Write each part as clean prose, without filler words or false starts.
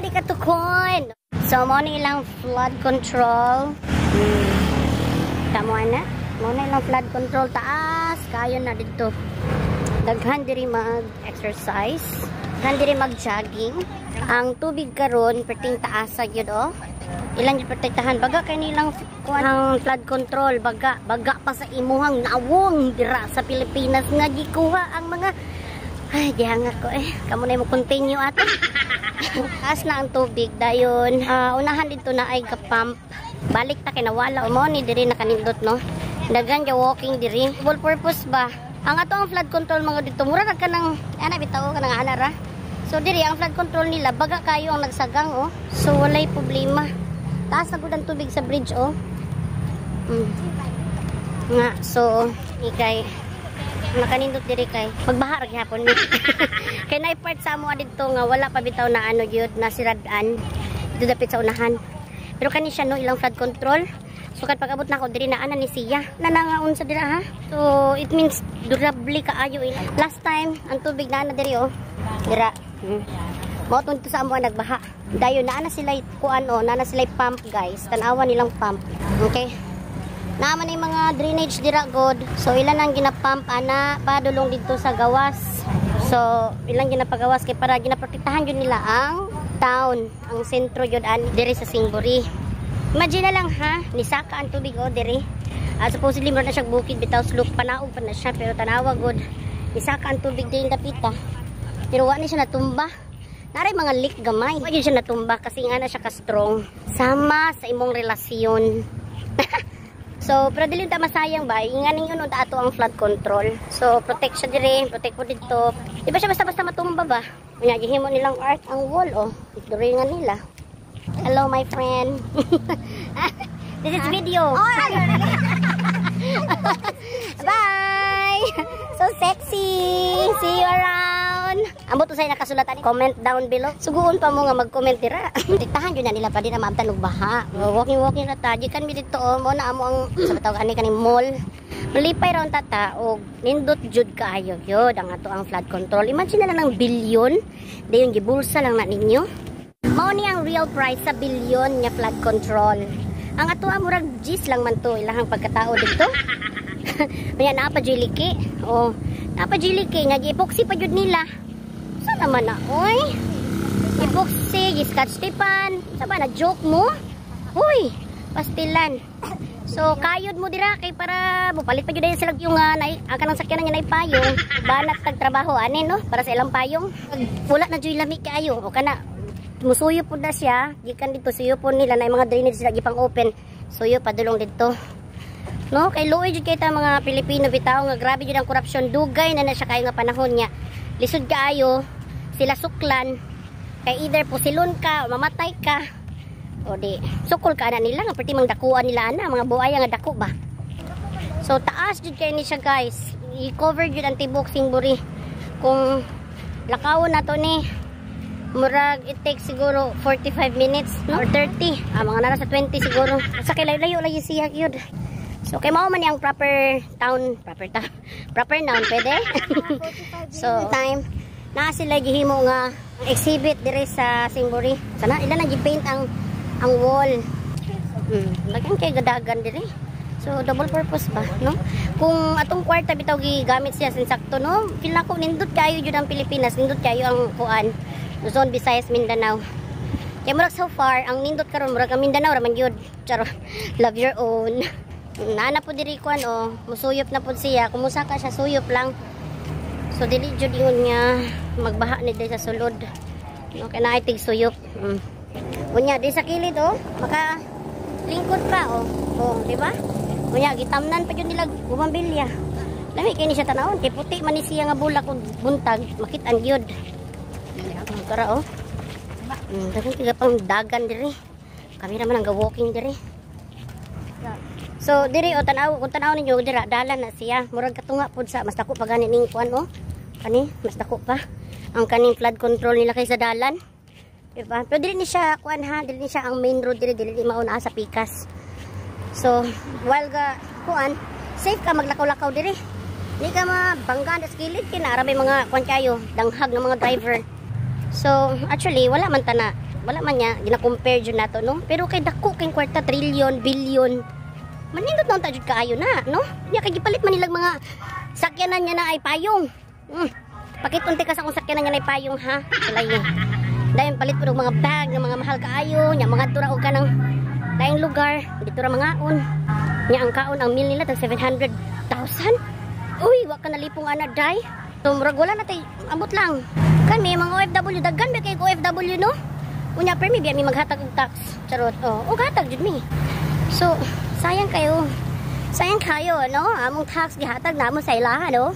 di katukon. So mo ni ilang flood control. Tamo na. Mo na ilang flood control taas kayo na dito. Daghan diri mag-exercise. Daghan diri mag-jogging. Ang tubig karon perting taas sa gyud oh. Ilan yung protektahan baga kay nilang ang flood control baga pa sa imuhang nawong dira sa Pilipinas nga gikuha ang mga ay dihangat ko kamo na mo continue ato. Taas na ang tubig dayon unahan dito na ay ka-pump balik ta kay nawala mo ni diri nakanindot no dagan ja walking diri full purpose ba ang ato ang flood control mga dito mura ka nang ana bitaw ka nang anara so diri ang flood control nila baga kayo ang nagsagang oh so walay problema. Taas na po ang tubig sa bridge, oh. Nga, so, ikay, nakanindot diri kay, magbaha rin hapon. Kaya na-part sa amo dito nga, wala pa bitaw na ano yun, nasiradaan. Dito dapit sa unahan. Pero kani siya, no, ilang flood control. So, kat pag-abot na ako, diri na ana ni siya. Nanangaon sa dira, ha? So, it means, durably kaayo. Last time, ang tubig na ana diri, oh. Dira. Mauton to sa amo nagbaha. Dayon na sila kuan o, na sila pump guys. Tanawa nilang pump. Okay. Naman yung mga drainage dira god. So ilan ang ginapump ana padulong dito sa gawas. So ilang ginapagawas kay para ginaprotektahan yun nila ang town, ang sentro yun diri sa Singburi. Imagine na lang ha, nisaka ang tubig o diri. Supposedly meron na siyang bukid bitaw slope panaog pa na siya pero tanawa god. Nisaka ang tubig din dapita. Pero wa ni siya natumba. Naray mga leak gamay. Huwag yun siya natumba kasi nga na siya ka-strong. Sama sa imong relasyon. So, pero dili ta masayang ba? Inganing yun unta ato ang flood control. So, protect siya dire. Protect po dito. Di ba siya basta-basta matumba ba? Kanya, gihimo nilang art ang wall, oh. Duri nga nila. Hello, my friend. This is video. Bye! So sexy! See you around! Ambot to sa'yo nakasulatan. Comment down below. Suguon pa mo nga mag-comment dira. Diktahan yun na nila pa din na maamtan og baha. Walking na ta. Dikan mi dito mo na amo ang sa tawag ani kaning mall. Malipay raw tata og nindot jud kaayo gyud ang ato ang flood control. Imagine na lang ng bilyon. Dayon gibulsa lang na ninyo. Mao ni ang real price sa bilyon nga flood control. Ang ato murag gis lang man to ilahang pagkatao dito. Maya napa jiliki. Oh, napa jiliki nga gi-epoxy pa jud nila. Sa naman na oy. Epoxy, gi-scotch tapean. Sa ba na joke mo? Hoy, pastilan. So kayod mo dira kay para mupalit pa jud sila yung ang kanang sakyanan niya na ipayong. Banat tag trabaho ani no para sa ilang payong. Wala na jud lami kaayo o kana musuyo po na siya. Gikan dito suyo po nila na mga drainage sila gipang open. Suyo padulong dito. No, kay luoy jud kay ta mga Pilipino bitaw nga grabe jud ang korupsyon dugay na siya kayo nga panahon niya. Lisod kaayo sila suklan kay either pusilon ka o mamatay ka o di sukol ka na nila nga perti mang dakuan nila ana mga buaya nga dako ba. So taas jud kay ni siya guys. I-cover jud ang tibok Singburi. Kung lakawon na to ni murag it takes siguro 45 minutes no or 30 mga nara sa 20 siguro sa kay layo lagi siya gyud. So kay mao man yang proper noun pwede. So time na sila gihimo nga exhibit dire sa Singburi. Sana ila na gi-paint ang wall. Lagyan kay gadagan dire. So double purpose ba, no? Kung atong kwarta bitaw gigamit siya sinsakto no, feel nako nindot kayo jud ang Pilipinas, nindot kayo ang kuan. Luzon, Visayas, Mindanao. Kaya murag so far ang nindot karon murag ang Mindanao ra man gyud. Charo. Love your own. Nana po diri kuan oh, musuyop na pud siya. Kumusa ka siya suyop lang. So dili jud ingon nga magbaha ni diri sa sulod. No kay naay tig suyop. Unya di sa kilid oh, maka lingkod pa oh. Oh, di ba? Unya gitamnan pa jud nila bumambilya. Lami kay ni siya tanawon, kay puti man ni siya nga bulak ug buntag, makit-an gyud. Kara oh. Dagan tiga pang dagan diri. Kami naman ang walking diri. So diri o tanaw, kung tanaw ninyo dira dalan na siya. Murag katunga pud sa mas dako pa gani ning kuan oh. Kani mas dako pa ang kaning flood control nila kaysa dalan. Diba? Pero dili ni siya kuan ha, dili ni siya ang main road diri ni mauna sa Pikas. So while ga kuan, safe ka maglakaw-lakaw diri. Di ka mabangga sa kilid kina ara may mga kuan kayo, danghag ng mga driver. So actually wala man ta na wala man niya gina-compare jud nato no. Pero kay dako kay kwarta trillion, billion. Manindot na jud kaayo na, no? Nya kay gipalit man nilag mga sakyanan niya na ay payong. Pakitunti ka sa akong sakyanan niya na ay payong ha. Kalayo. Dahil palit po ng mga bag ng mga mahal kaayo, nya mga tura og kanang laing lugar, dito ra mga on. Nya ang kaon ang meal nila tag 700,000. Uy, wa ka nalipong ana day. Tumurag wala na tay ambot lang. Kan may mga OFW daghan ba kay OFW no? Unya permi biya mi maghatag og tax. Charot. Oh, og hatag jud mi. So, sayang kayo. Sayang kayo, no? Among tax gihatag namo sa ilaha, no?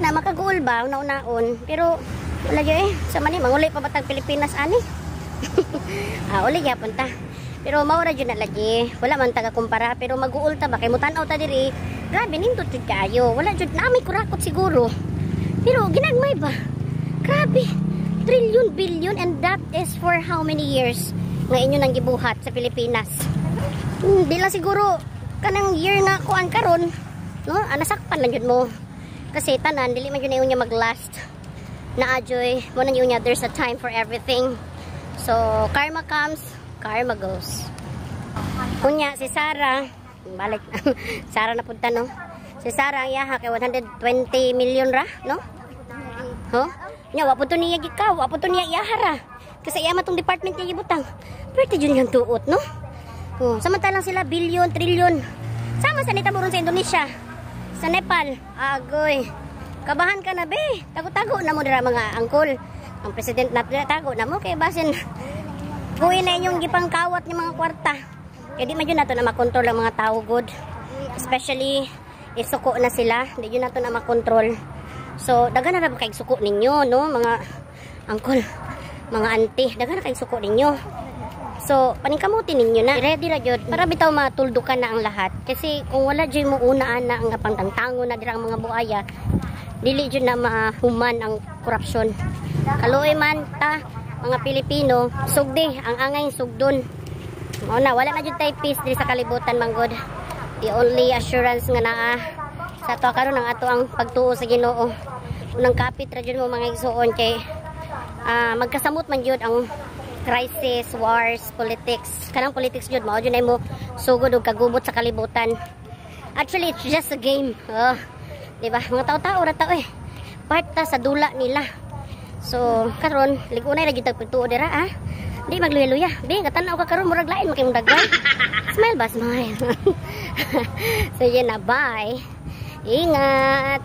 Na makagool ba una-unaon, pero wala jud eh. Sa man ni mangulay pa batag Pilipinas ani. Uli gyapon ta. Pero maura jud na lagi. Wala man taga kumpara pero mag-uul ta ba kay mutan-aw ta diri. Grabe nindot jud kaayo. Wala jud na may kurakot siguro. Pero ginagmay ba? Grabe. Trillion, billion, and that is for how many years nga inyo nang gibuhat sa Pilipinas? Di lang siguro kanang year nga kuan karon, no? Nasakpan lang jud mo. Kasi tanan dili man jud na niya mag-last. Naajoy mo nang niya there's a time for everything. So karma comes, karma goes. Kunya si Sarah, balik Sarah na punta no. Si Sarah yaha kay 120 million ra, no? Ho? Nya wa pud to niya gikaw, wa pud to niya iyahara. Kasi iya matong department niya gibutang. Pwede jud yung tuot, no? Oh, samantalang sila billion, trillion. Sama sa nitaburon sa Indonesia, sa Nepal. Agoy. Kabahan ka na be. Tago-tago na mo dira mga angkol. Ang president natin tago na mo kay basin buhay na inyong gipangkawat ng mga kwarta. Kaya di man yun nato na makontrol ang mga tao good. Especially isuko na sila. Di yun nato na makontrol. So dagan na ba kayong suko ninyo, no? Mga angkol, mga auntie, dagan na kayong suko ninyo. So paningkamutin ninyo na. Ready ra jud para bitaw matuldukan na ang lahat. Kasi kung wala jud mo unaan na ang pangtangtango na dira ang mga buaya, dili jud na mahuman ang korupsyon. Kaluoy man ta mga Pilipino, sugdi ang angay sugdon. Mao na wala na jud tay peace diri sa kalibutan manggod. The only assurance nga naa sa ato karon ang ato ang pagtuo sa Ginoo. Unang kapit ra jud mo mga igsuon kay magkasamot man jud ang crisis, wars, politics. Kanang politics jud mao jud na mo sugod og kagubot sa kalibutan. Actually it's just a game. Diba? Mga tao-tao ra tao eh. Part ta sa dula nila. So, karon ligunay ra gyud tag pagtuo dira ah. Di magluya-luya. Di katanaw ka karon murag lain makay mong daghan. Smile ba, smile. So, yun na, bye. Ingat.